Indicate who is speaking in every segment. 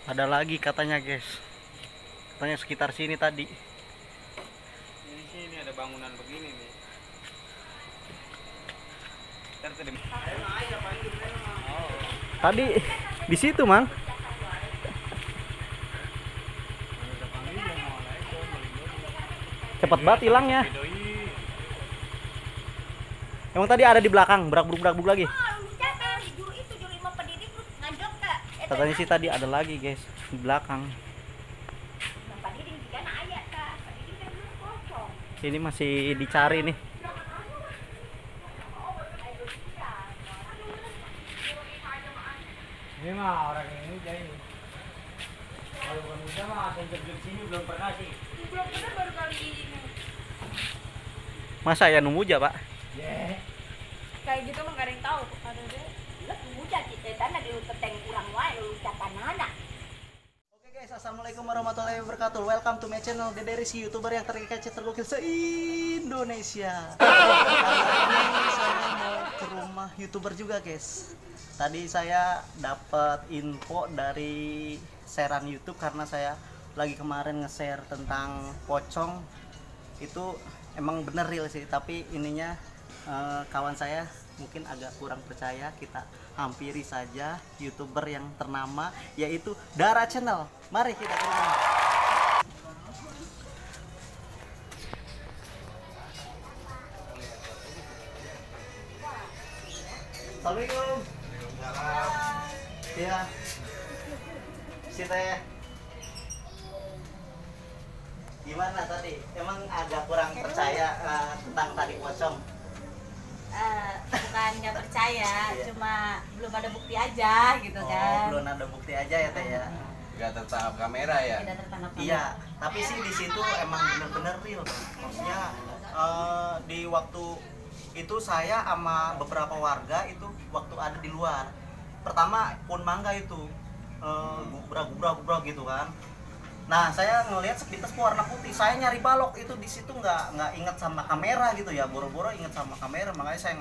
Speaker 1: Ada lagi katanya guys. Katanya sekitar sini tadi.
Speaker 2: Di sini ada bangunan begini nih.
Speaker 1: Tadi di situ, Mang. Cepet banget hilangnya. Emang tadi ada di belakang, berak-beruk lagi. Katanya sih tadi ada lagi guys di belakang. Ini masih dicari nih.
Speaker 2: Ini mah orang ini jadi. Kalau bukan muda mah akan kerja di sini belum pernah sih.
Speaker 3: Belum pernah, baru kali ini.
Speaker 1: Masa ya nunggu aja, Pak?
Speaker 2: Yeah.
Speaker 3: Kayak gitu mah gak ada yang tahu. Ada deh.
Speaker 1: Oke guys, assalamualaikum warahmatullahi wabarakatuh. Welcome to my channel Dede Rizky, youtuber yang terkece tergokil se-Indonesia. Kali ini saya mau ke rumah youtuber juga guys. Tadi saya dapat info dari sharean YouTube karena saya lagi kemarin nge-share tentang pocong. Itu emang bener real sih, tapi ininya kawan saya mungkin agak kurang percaya. Kita hampiri saja youtuber yang ternama yaitu Dara Channel. Mari kita ke rumah. Assalamualaikum. Iya. Si Teh. Gimana tadi? Emang agak kurang percaya tentang tadi pocong?
Speaker 4: Bukan nggak percaya, cuma belum ada bukti aja gitu kan.
Speaker 1: Belum ada bukti aja ya Teh ya.
Speaker 2: Gak tertangkap kamera ya?
Speaker 4: Tidak tertangkap kamera.
Speaker 1: Iya, tapi sih di situ emang bener-bener real. Maksudnya di waktu itu saya sama beberapa warga itu waktu ada di luar. Pertama pohon mangga itu gubrak gitu kan. Nah saya ngelihat sepintas warna putih. Saya nyari balok itu di situ nggak inget sama kamera gitu ya. Boro-boro inget sama kamera, makanya saya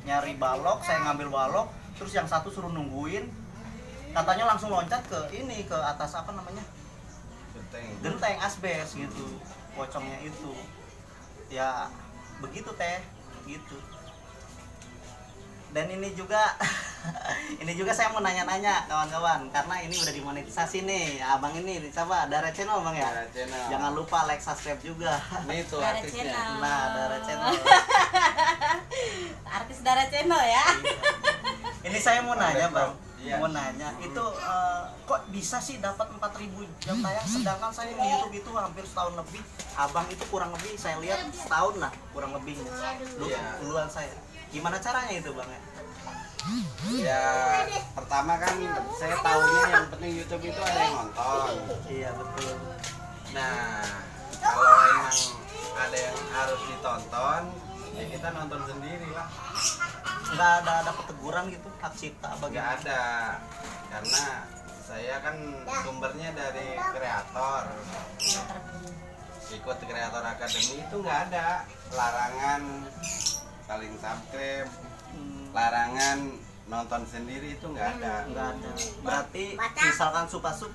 Speaker 1: nyari balok, saya ngambil balok. Terus yang satu suruh nungguin. Katanya langsung loncat ke ini, ke atas apa namanya? Genteng asbes gitu. Pocongnya itu. Ya begitu Teh, gitu. Dan ini juga ini juga saya mau nanya-nanya kawan-kawan, karena ini udah dimonetisasi nih. Abang ini siapa? Dara Channel Bang ya?
Speaker 2: Dara Channel.
Speaker 1: Jangan lupa like, subscribe juga.
Speaker 2: Ini tuh
Speaker 4: Dara
Speaker 2: artisnya.
Speaker 4: Channel.
Speaker 1: Nah, Dara Channel.
Speaker 4: Artis Dara Channel ya.
Speaker 1: Ini saya mau nanya Bang.
Speaker 2: Iya.
Speaker 1: Mau nanya, itu kok bisa sih dapat 4.000 jam tayang, sedangkan saya di YouTube itu hampir setahun lebih. Abang itu kurang lebih saya lihat setahun lah kurang lebihnya.
Speaker 2: Iya.
Speaker 1: Duluan saya. Gimana caranya itu Bang ya?
Speaker 2: Ya pertama kan saya tahunya yang penting YouTube itu ada yang nonton.
Speaker 1: Iya betul.
Speaker 2: Nah kalau emang ada yang harus ditonton, ya kita nonton sendiri lah.
Speaker 1: Nggak ada dapat teguran gitu, hak cipta
Speaker 2: Nggak
Speaker 1: bagaimana?
Speaker 2: ada, karena saya kan sumbernya dari kreator. Ikut kreator akademi itu nggak ada larangan saling subscribe, larangan nonton sendiri, itu nggak ada.
Speaker 1: Nggak ada. Berarti misalkan Supasub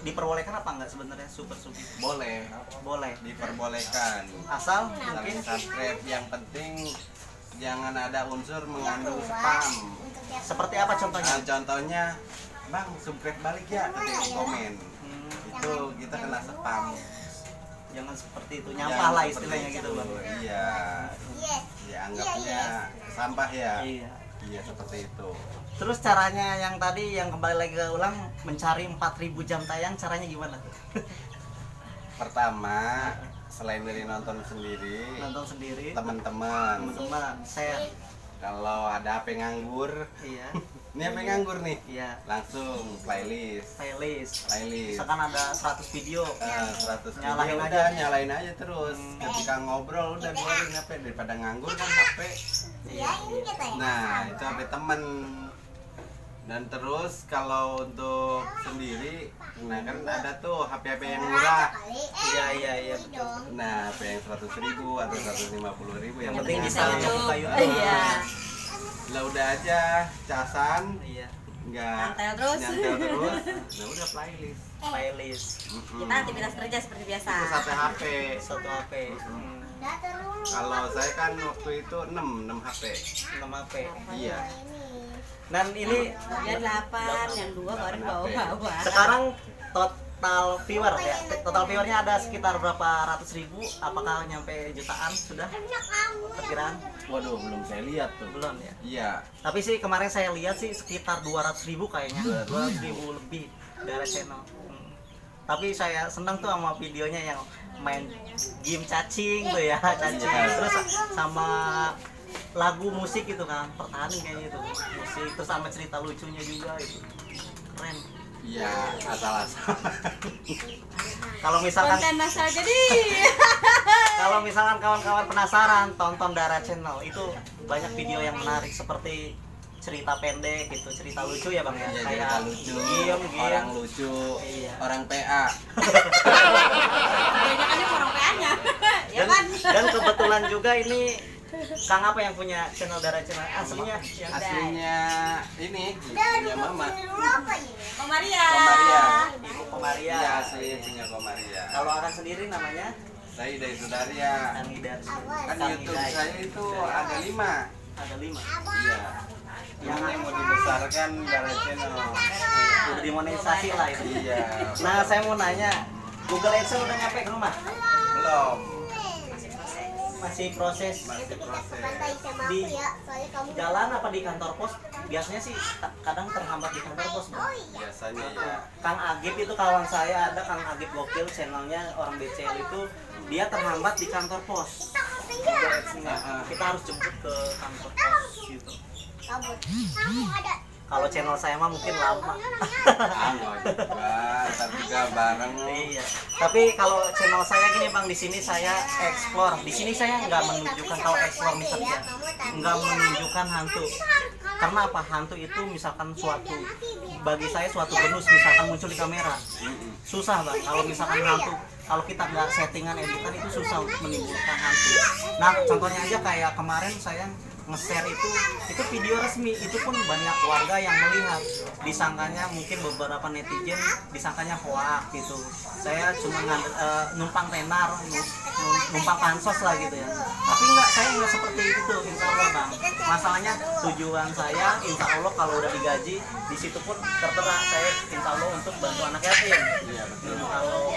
Speaker 1: diperbolehkan apa nggak sebenarnya Supasub?
Speaker 2: Boleh,
Speaker 1: Boleh.
Speaker 2: diperbolehkan.
Speaker 1: Asal
Speaker 2: Saling
Speaker 1: mungkin
Speaker 2: subscribe, yang penting jangan ada unsur mengandung spam.
Speaker 1: seperti apa contohnya?
Speaker 2: Nah, contohnya, bang subscribe balik ya, ketika komen itu kita kena spam.
Speaker 1: Jangan seperti itu, nyampah lah
Speaker 2: Jangan
Speaker 1: istilahnya
Speaker 2: seperti
Speaker 1: gitu
Speaker 2: itu.
Speaker 1: Bang.
Speaker 2: Iya, ya anggapnya sampah ya.
Speaker 1: Iya.
Speaker 2: Iya seperti itu.
Speaker 1: Terus caranya yang tadi yang kembali lagi ke ulang mencari 4.000 jam tayang, caranya gimana tuh?
Speaker 2: Pertama, selain dari nonton sendiri,
Speaker 1: Nonton sendiri,
Speaker 2: teman-teman,
Speaker 1: teman-teman share.
Speaker 2: kalau ada HP nganggur,
Speaker 1: Iya.
Speaker 2: ini HP nganggur nih,
Speaker 1: Iya.
Speaker 2: langsung playlist.
Speaker 1: Playlist.
Speaker 2: Playlist.
Speaker 1: Misalkan ada 100 video.
Speaker 2: 100
Speaker 1: Nyalain
Speaker 2: video,
Speaker 1: aja.
Speaker 2: udah nyalain aja terus. Ketika ngobrol udah biarin HP, daripada nganggur kan HP.
Speaker 1: Iya.
Speaker 2: Nah itu HP temen. Dan terus kalau untuk sendiri, nah kan ada tuh HP-HP yang murah.
Speaker 1: Iya betul.
Speaker 2: Nah HP yang 100.000 atau 150.000 yang
Speaker 1: penting
Speaker 2: penting
Speaker 1: bisa
Speaker 2: bisa
Speaker 1: YouTube.
Speaker 4: Iya.
Speaker 2: lah udah aja casan.
Speaker 1: Iya.
Speaker 2: nggak
Speaker 4: Nyantel terus.
Speaker 2: nah udah playlist.
Speaker 1: Playlist.
Speaker 4: Kita aktivitas kerja seperti biasa.
Speaker 2: Itu satu HP.
Speaker 1: Satu HP.
Speaker 2: Kalau saya kan waktu itu 6 HP.
Speaker 1: 6 HP.
Speaker 2: Iya.
Speaker 1: Dan ini
Speaker 4: Kemudian 8, yang 2 baru bawa-bawa.
Speaker 1: sekarang total viewer ya. Total viewernya ada sekitar berapa ratus ribu? Apakah nyampe jutaan sudah? Perkiraan?
Speaker 2: Waduh, belum saya lihat tuh.
Speaker 1: Belum ya.
Speaker 2: Iya.
Speaker 1: Tapi sih kemarin saya lihat sih sekitar 200 ribu kayaknya. 200 ribu lebih dari channel. Tapi saya senang tuh sama videonya yang main game cacing tuh ya, cacing. Terus sama lagu musik itu kan, pertahanan kayaknya itu musik, terus sama cerita lucunya juga itu keren.
Speaker 2: Iya, asal-asal.
Speaker 1: Kalau misalkan
Speaker 4: Konten asal jadi.
Speaker 1: kalau misalkan kawan-kawan penasaran, tonton Dara Channel, itu banyak video yang menarik seperti cerita pendek gitu, cerita lucu ya bang ya,
Speaker 2: Iya,
Speaker 1: kayak
Speaker 2: cerita lucu,
Speaker 1: game.
Speaker 2: orang lucu,
Speaker 1: Iya.
Speaker 2: orang PA.
Speaker 4: Kebanyakannya orang PA-nya. Ya
Speaker 1: dan,
Speaker 4: kan?
Speaker 1: dan kebetulan juga ini Kang apa yang punya channel Dara Channel aslinya yang
Speaker 2: Aslinya ini punya mama.
Speaker 4: Komaria.
Speaker 2: Komaria.
Speaker 1: Ibu Komaria.
Speaker 2: Iya, asli punya Komaria.
Speaker 1: Kalau akan sendiri namanya
Speaker 2: Saya dari Sudaria.
Speaker 1: Kang Hidayat.
Speaker 2: Kan
Speaker 1: Kang
Speaker 2: YouTube
Speaker 1: Hidayat.
Speaker 2: saya itu ada 5.
Speaker 1: Ada 5.
Speaker 2: Iya. Yang ini mau dibesarkan Dara Channel.
Speaker 1: Udah dimonetisasi lah itu.
Speaker 2: Iya.
Speaker 1: Nah saya mau nanya, Google AdSense udah nyampe ke rumah?
Speaker 2: Belum.
Speaker 1: Masih proses
Speaker 2: Masih proses.
Speaker 1: di jalan apa di kantor pos? Biasanya sih kadang terhambat di kantor pos. Bang.
Speaker 2: Biasanya ya.
Speaker 1: Kang Agip itu kawan saya, ada Kang Agip Gokil, channelnya orang BCL itu, dia terhambat di kantor pos. Google AdSense-nya. Kita harus jemput ke kantor pos gitu. Kalau channel saya mah mungkin lama.
Speaker 2: Enggak juga, ntar juga bareng.
Speaker 1: Iya. Tapi kalau channel saya gini bang, di sini saya explore. Di sini saya nggak menunjukkan kalau explore misalnya, nggak menunjukkan hantu. Karena apa? Hantu itu misalkan suatu, bagi saya suatu bonus misalkan muncul di kamera. Susah bang. Kalau misalkan hantu, kalau kita nggak settingan editan itu susah untuk menimbulkan hantu. Nah contohnya aja kayak kemarin saya nge-share itu video resmi, itu pun banyak warga yang melihat, disangkanya mungkin beberapa netizen disangkanya hoax gitu. Saya cuma numpang tenar, numpang pansos lah gitu ya. Tapi enggak, saya enggak seperti itu, insya Allah bang. Masalahnya tujuan saya, insya Allah kalau udah digaji, di situ pun tertera saya insya Allah untuk bantu anak yatim. Kalau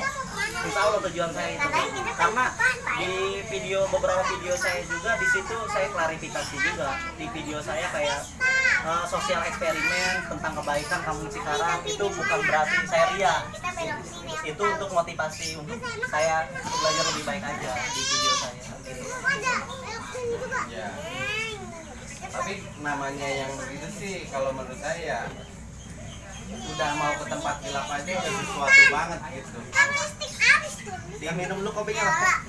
Speaker 1: insya Allah tujuan saya itu, karena di beberapa video saya juga di situ saya klarifikasi juga di video saya kayak sosial eksperimen tentang kebaikan kampung Cikarang itu bukan berarti saya ria, itu untuk motivasi untuk saya belajar lebih baik aja di video saya gitu.
Speaker 2: Ya. Tapi namanya yang begitu sih kalau menurut saya udah mau ke tempat gelap aja udah sesuatu banget gitu.
Speaker 1: Dia minum dulu kopinya lah.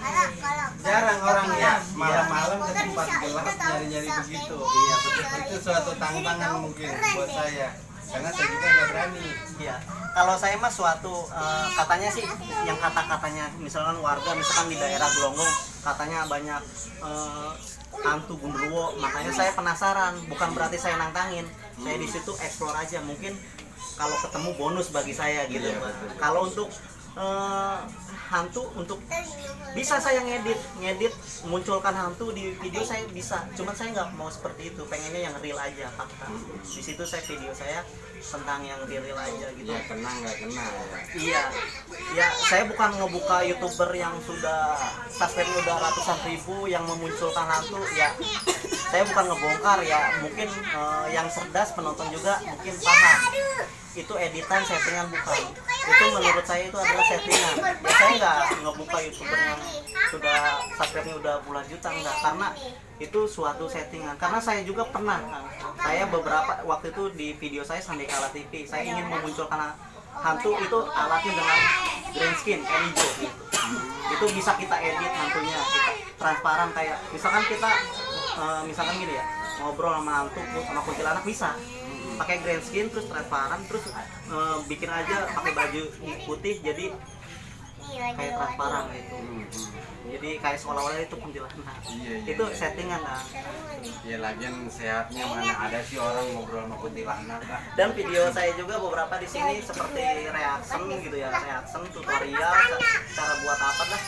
Speaker 2: Jarang orang ya malam-malam ke tempat gelap nyari-nyari begitu.
Speaker 1: Iya betul.
Speaker 2: Itu suatu tantangan mungkin buat saya. Karena saya juga nggak berani.
Speaker 1: Iya. Kalau saya mah suatu katanya sih yang kata-katanya misalkan warga misalkan di daerah Gelonggong katanya banyak hantu gundurwo, makanya saya penasaran. Bukan berarti saya nantangin. Saya di situ explore aja, mungkin kalau ketemu bonus bagi saya gitu.
Speaker 2: Iya,
Speaker 1: Kalau untuk hantu, untuk bisa saya ngedit munculkan hantu di video saya bisa, cuman saya nggak mau seperti itu, pengennya yang real aja fakta. Di situ saya video saya tentang yang real aja gitu.
Speaker 2: Ya kena nggak kena ya.
Speaker 1: Iya, ya saya bukan ngebuka youtuber yang sudah subscribe udah ratusan ribu yang memunculkan hantu ya. Saya bukan ngebongkar ya, mungkin yang cerdas penonton juga mungkin paham. Itu editan settingan bukan. Itu menurut saya itu adalah settingan. Ya, saya nggak ngebuka youtuber yang sudah subscribe-nya udah puluhan juta enggak, karena itu suatu settingan. Karena saya juga pernah, saya beberapa waktu itu di video saya Sandekala TV, saya ingin memunculkan hantu itu alatnya dengan green skin kayak hijau gitu. Itu bisa kita edit hantunya, kita transparan kayak misalkan kita misalkan gini ya, ngobrol sama hantu sama kuntilanak bisa pakai green skin terus transparan terus bikin aja pakai baju putih jadi kayak transparan gitu.
Speaker 2: Hmm.
Speaker 1: Jadi kayak seolah-olah itu kuntilanak.
Speaker 2: Iya, iya,
Speaker 1: Itu
Speaker 2: iya.
Speaker 1: settingan kan.
Speaker 2: Ya lagian sehatnya mana ada sih orang ngobrol sama kuntilanak. Kak.
Speaker 1: Dan video saya juga beberapa di sini seperti reaction gitu ya, reaction tutorial cara buat apa dah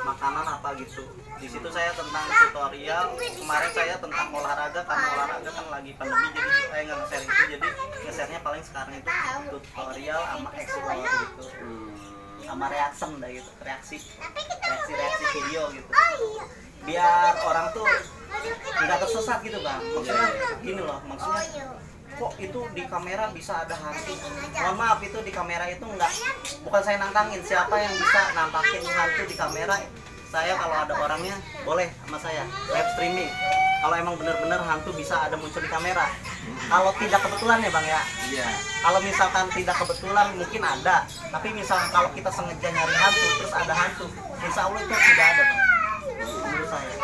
Speaker 1: makanan apa gitu. Di situ saya tentang tutorial. Kemarin saya tentang olahraga karena olahraga kan lagi pandemi jadi saya nggak nge-share itu, jadi nge-share-nya paling sekarang itu tutorial sama explore gitu. Sama reaction dah gitu, reaksi video gitu, biar orang tuh nggak tersesat gitu bang. Maksudnya gini loh, maksudnya kok itu di kamera bisa ada hantu. Mohon maaf, itu di kamera itu nggak, bukan saya nantangin siapa yang bisa nampakin hantu di kamera. Saya kalau ada orangnya boleh sama saya live streaming. Kalau emang bener-bener hantu bisa ada muncul di kamera. Kalau tidak kebetulan ya bang ya.
Speaker 2: Iya.
Speaker 1: Kalau misalkan tidak kebetulan mungkin ada. Tapi misalkan kalau kita sengaja nyari hantu terus ada hantu, insya Allah itu tidak ada bang. Menurut saya.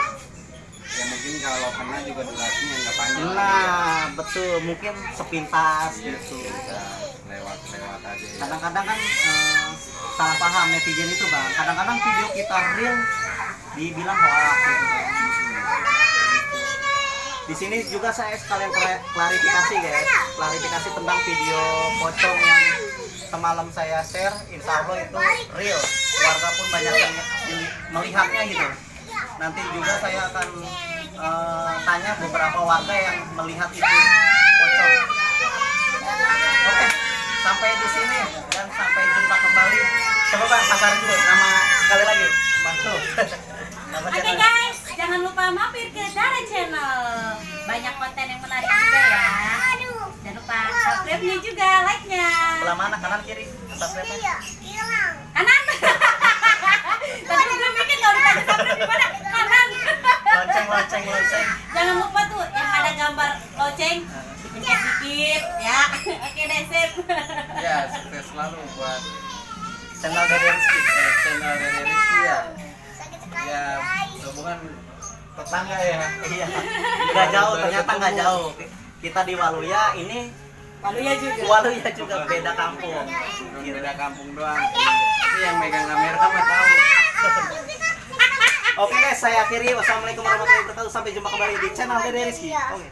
Speaker 2: Ya mungkin kalau kena juga durasinya nggak panjang.
Speaker 1: Nah betul, mungkin sepintas
Speaker 2: Iya
Speaker 1: gitu.
Speaker 2: sih, bisa lewat aja. Ya.
Speaker 1: Kadang-kadang kan salah paham netizen itu bang. Kadang-kadang video kita real dibilang hoax gitu. Di sini juga saya sekalian klarifikasi guys, klarifikasi tentang video pocong yang semalam saya share. Insya Allah itu real, warga pun banyak yang melihatnya gitu. Nanti juga saya akan tanya beberapa warga yang melihat itu pocong. Oke, sampai di sini dan sampai jumpa kembali. Coba bang pasarin dulu nama sekali lagi, bantu. Nama
Speaker 4: Oke
Speaker 1: channel.
Speaker 4: guys, jangan lupa mampir ke Dara Channel. Banyak konten yang menarik juga ya. Jangan lupa subscribe-nya juga, like-nya.
Speaker 1: Sebelah mana, kanan kiri? Subscribe-nya.
Speaker 4: Kanan. Tadi gue mikir kalau ditanya subscribe di mana? Kanan.
Speaker 1: Lonceng.
Speaker 4: Jangan lupa tuh yang ada gambar loceng dipencet dikit ya. Oke deh, sip.
Speaker 2: Ya, sukses selalu buat
Speaker 1: Channel dari Rizky.
Speaker 2: channel dari Rizky ya. Ya, hubungan tetangga ya.
Speaker 1: Iya. Nggak jauh, ternyata nggak jauh. Kita di Waluya, ini
Speaker 4: Waluya juga.
Speaker 1: Waluya juga beda kampung.
Speaker 2: Cuma beda kampung doang. Ini yang megang kamera mah tahu.
Speaker 1: Oke guys, saya akhiri. Wassalamualaikum warahmatullahi wabarakatuh. Sampai jumpa kembali di channel Dede Rizky. Oke.